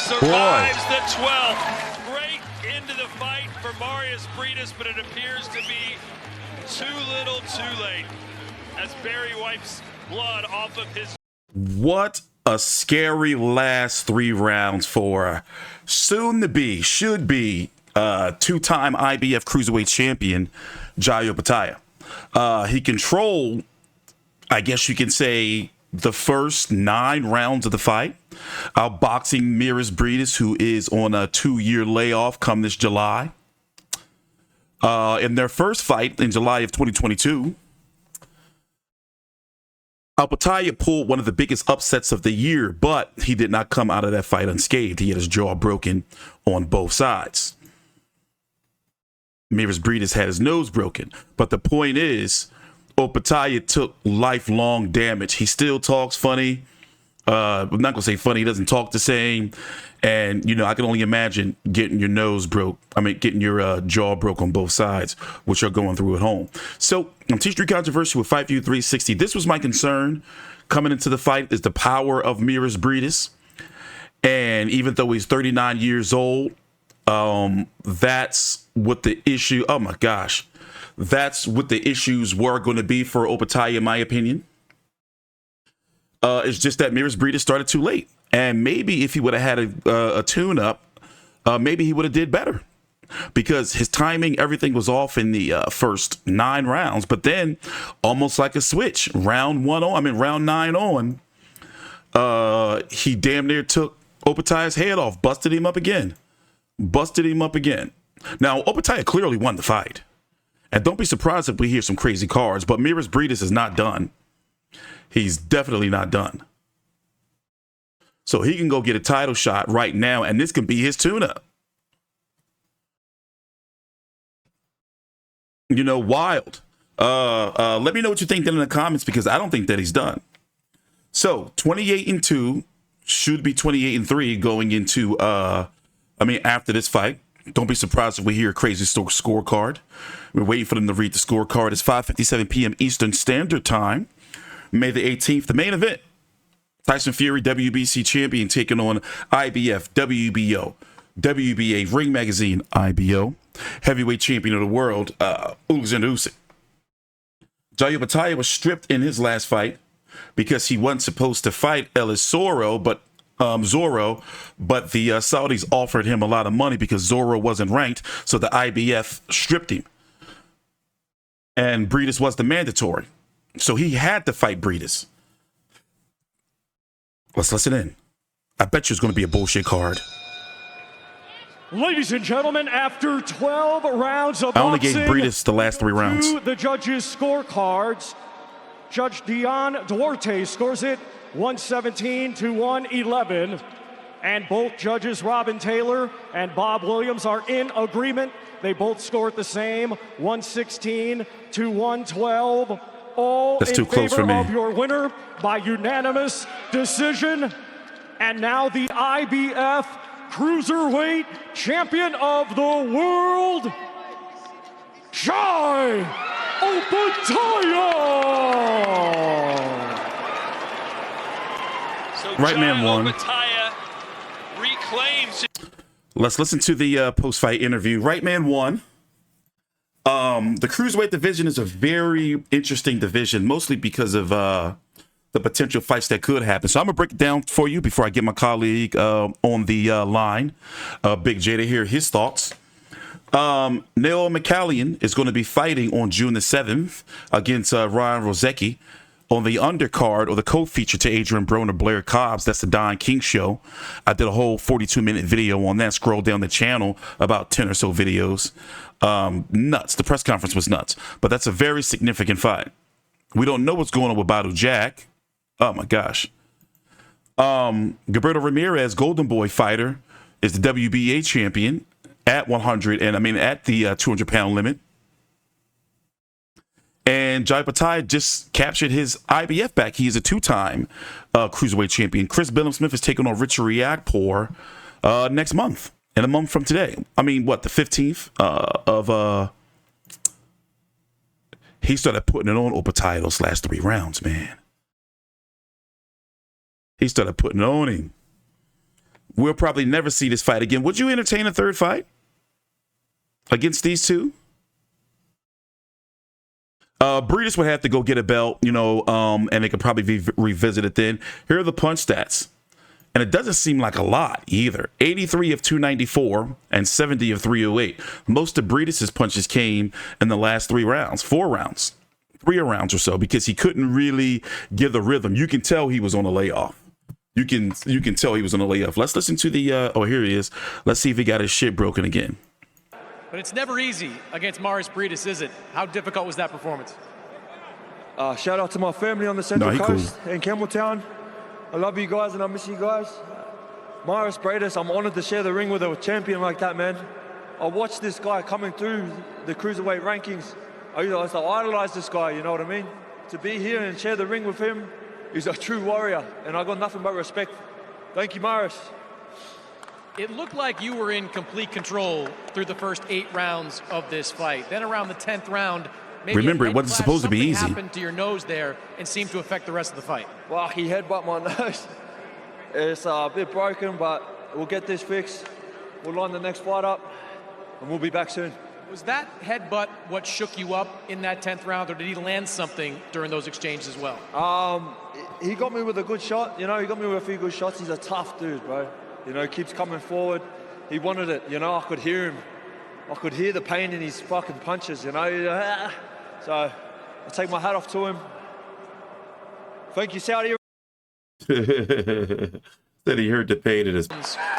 survives the 12th. Great into the fight for Mairis Briedis, but it appears to be too little too late as Barry wipes blood off of his. What a scary last 3 rounds for soon to be, should be, two-time IBF Cruiserweight champion, Jai Opetaia. He controlled, I guess you can say, the first 9 rounds of the fight, outboxing Mairis Briedis, who is on a 2-year layoff come this July. In their first fight in July of 2022, Opetaia pulled one of the biggest upsets of the year, but he did not come out of that fight unscathed. He had his jaw broken on both sides. Mairis Briedis had his nose broken. But the point is, Opetaia took lifelong damage. He still talks funny. I'm not going to say funny. He doesn't talk the same. And, you know, I can only imagine getting your nose broke. I mean, getting your jaw broke on both sides, which you're going through at home. So, on TstreeT Controversy with Fight View 360, this was my concern coming into the fight, is the power of Mairis Briedis. And even though he's 39 years old, that's what the issue, oh my gosh, that's what the issues were going to be for Opetaia, in my opinion. It's just that Mairis Briedis started too late. And maybe if he would have had a tune-up, maybe he would have did better. Because his timing, everything was off in the first 9 rounds. But then, almost like a switch, round 9 on, he damn near took Opetaia's head off, busted him up again. Now, Opetaia clearly won the fight. And don't be surprised if we hear some crazy cards, but Mairis Briedis is not done. He's definitely not done. So he can go get a title shot right now, and this can be his tune-up. You know, wild. Let me know what you think then in the comments, because I don't think that he's done. So 28-2 should be 28-3 going into after this fight. Don't be surprised if we hear a crazy scorecard. We're waiting for them to read the scorecard. It's 5:57 p.m. Eastern Standard Time, May the 18th. The main event: Tyson Fury, WBC champion, taking on IBF, WBO, WBA, Ring Magazine, IBO, heavyweight champion of the world, Oleksandr Usyk. Jai Opetaia was stripped in his last fight because he wasn't supposed to fight Zorro, but the Saudis offered him a lot of money because Zorro wasn't ranked, so the IBF stripped him. And Briedis was the mandatory. So he had to fight Briedis. Let's listen in. I bet you it's going to be a bullshit card. Ladies and gentlemen, after 12 rounds of I only gave Briedis the last 3 rounds. The judges' scorecards. Judge Dion Duarte scores it 117 to 111. And both judges, Robin Taylor and Bob Williams, are in agreement. They both scored the same, 116 to 112. All That's in too close favor for me. of your winner by unanimous decision. And now the IBF Cruiserweight Champion of the World, Jai Opetaia! So Right man won. Opetaia reclaims. Let's listen to the post-fight interview. Right man won. The cruiserweight division is a very interesting division, mostly because of the potential fights that could happen. So I'm gonna break it down for you before I get my colleague on the line, Big J, to hear his thoughts. Neil McCallion is going to be fighting on June the 7th against Ryan Rozecki on the undercard, or the co-feature to Adrian Broner, Blair Cobbs. That's the Don King show. I did a whole 42-minute video on that. Scroll down the channel, about 10 or so videos. Nuts. The press conference was nuts. But that's a very significant fight. We don't know what's going on with Badu Jack. Oh, my gosh. Gilberto Ramirez, Golden Boy fighter, is the WBA champion at 100, at the 200-pound limit. And Jai Opetaia just captured his IBF back. He is a 2-time cruiserweight champion. Chris Billam-Smith is taking on Richard Riakporhe next month, in a month from today. The 15th of... He started putting it on Opetaia those last 3 rounds, man. He started putting it on him. we'll probably never see this fight again. Would you entertain a third fight against these two? Briedis would have to go get a belt, and it could probably be revisited then. Here are the punch stats. And it doesn't seem like a lot either. 83 of 294 and 70 of 308. Most of Briedis' punches came in the last 3 rounds, 4 rounds, 3 rounds or so, because he couldn't really give the rhythm. You can tell he was on a layoff. You can tell he was on a layoff. Let's listen to the, here he is. Let's see if he got his shit broken again. But it's never easy against Mairis Briedis, is it? How difficult was that performance? Shout out to my family on the Central Coast cool. in Campbelltown. I love you guys and I miss you guys. Mairis Briedis, I'm honored to share the ring with a champion like that, man. I watched this guy coming through the cruiserweight rankings. I idolize this guy, you know what I mean? To be here and share the ring with him, he's a true warrior, and I got nothing but respect. Thank you, Mairis. It looked like you were in complete control through the first 8 rounds of this fight. Then around the 10th round, maybe remember, it wasn't supposed to be easy. Something happened to your nose there and seemed to affect the rest of the fight. Well, he headbutted my nose. It's a bit broken, but we'll get this fixed. We'll line the next fight up, and we'll be back soon. Was that headbutt what shook you up in that 10th round, or did he land something during those exchanges as well? He got me with a good shot. He got me with a few good shots. He's a tough dude, bro. He keeps coming forward. He wanted it. I could hear him. I could hear the pain in his fucking punches, So I take my hat off to him. Thank you, Saudi. That he heard the pain in his...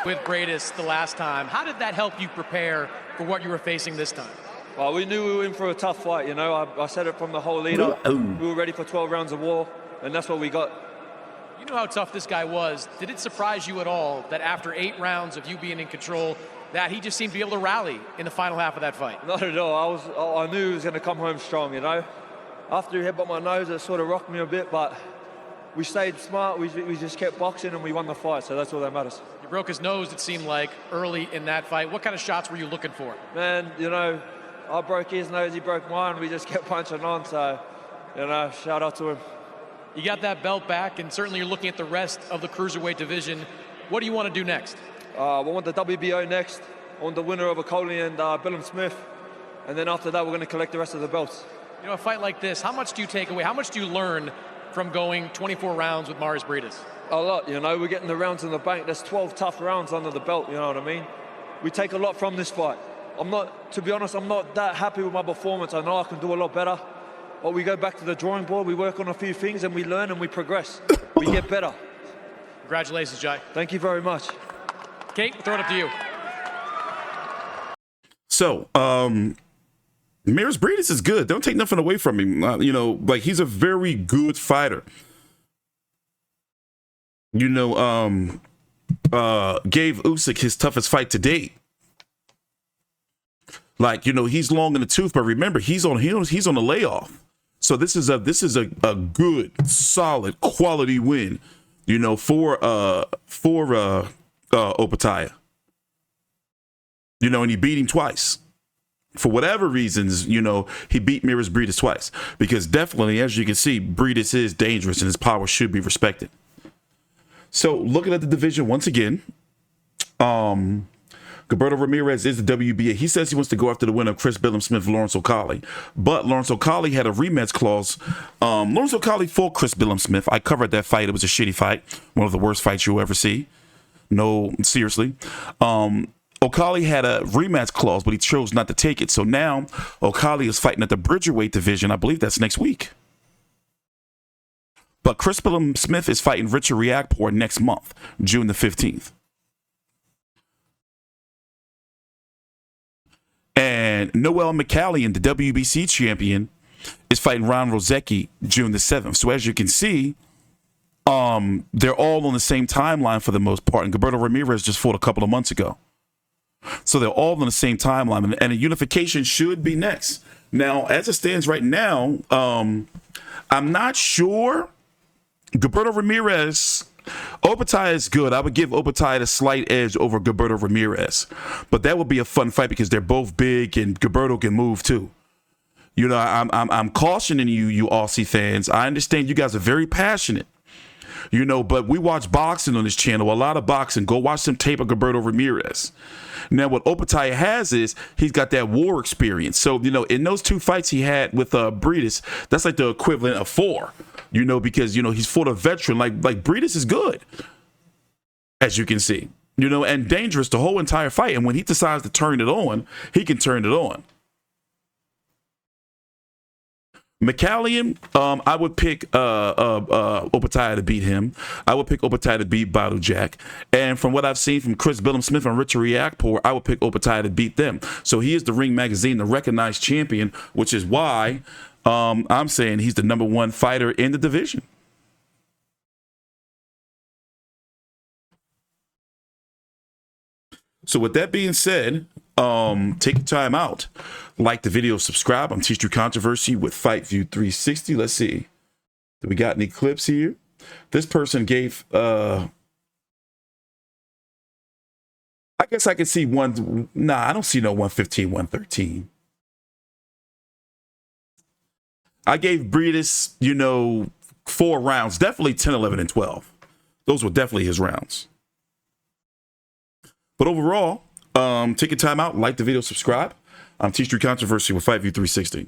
With Briedis the last time. How did that help you prepare for what you were facing this time? Well, we knew we were in for a tough fight, I said it from the whole lead up. We were ready for 12 rounds of war, and that's what we got. You know how tough this guy was. Did it surprise you at all that after 8 rounds of you being in control, that he just seemed to be able to rally in the final half of that fight? Not at all. I knew he was going to come home strong, After he hit my nose, it sort of rocked me a bit, but we stayed smart. We just kept boxing, and we won the fight, so that's all that matters. You broke his nose, it seemed like, early in that fight. What kind of shots were you looking for? Man, I broke his nose, he broke mine. We just kept punching on, so, shout out to him. You got that belt back, and certainly you're looking at the rest of the cruiserweight division. What do you want to do next? I want the WBO next. I want the winner of Okoli and Billum Smith. And then after that, we're going to collect the rest of the belts. A fight like this, how much do you take away? How much do you learn from going 24 rounds with Mairis Briedis? A lot, We're getting the rounds in the bank. There's 12 tough rounds under the belt, you know what I mean? We take a lot from this fight. To be honest, I'm not that happy with my performance. I know I can do a lot better. But we go back to the drawing board, we work on a few things, and we learn and we progress. We get better. Congratulations, Jai. Thank you very much. Kate, we'll throw it up to you. So, Mairis Briedis is good. Don't take nothing away from him. He's a very good fighter. Gave Usyk his toughest fight to date. He's long in the tooth, but remember, he's on a layoff. So this is a good, solid, quality win, for Opetaia. And he beat him twice. For whatever reasons, he beat Mairis Briedis twice. Because definitely, as you can see, Briedis is dangerous and his power should be respected. So looking at the division once again, Gilberto Ramirez is the WBA. He says he wants to go after the winner of Chris Billum Smith, Lawrence Okoli. But Lawrence Okoli had a rematch clause. Lawrence Okoli fought Chris Billum Smith. I covered that fight. It was a shitty fight. One of the worst fights you'll ever see. No, seriously. Okoli had a rematch clause, but he chose not to take it. So now Okoli is fighting at the Bridgerweight division. I believe that's next week. But Chris Billum Smith is fighting Richard Riakporhe next month, June the 15th. And Noel McCallion, the WBC champion, is fighting Ron Rozecki June the 7th. So as you can see, they're all on the same timeline for the most part. And Gilberto Ramirez just fought a couple of months ago. So they're all on the same timeline. And a unification should be next. Now, as it stands right now, I'm not sure. Gilberto Ramirez, Opetaia is good. I would give Opetaia a slight edge over Gilberto Ramirez. But that would be a fun fight because they're both big and Gilberto can move too. I'm cautioning you Aussie fans. I understand you guys are very passionate. you know, but we watch boxing on this channel, a lot of boxing. Go watch some tape of Gilberto Ramirez. Now, what Opetaia has is he's got that war experience. So, you know, in those 2 fights he had with Briedis, that's like the equivalent of 4, you know, because, you know, he's fought a veteran. Like Briedis is good, as you can see, you know, and dangerous the whole entire fight. And when he decides to turn it on, he can turn it on. McCallion, I would pick Opetaia to beat him. I would pick Opetaia to beat Badu Jack. And from what I've seen from Chris Billum-Smith and Richard Riakporhe, I would pick Opetaia to beat them. So he is the Ring Magazine, the recognized champion, which is why I'm saying he's the #1 fighter in the division. So with that being said, take your time out. Like the video, subscribe. I'm TstreeT Controversy with Fight View 360. Let's see. Do we got any clips here? This person gave, I guess I can see one. Nah, I don't see no 115, 113. I gave Briedis, you know, 4 rounds. Definitely 10, 11, and 12. Those were definitely his rounds. But overall, take your time out, like the video, subscribe. I'm TstreeT Controversy with Fight View 360.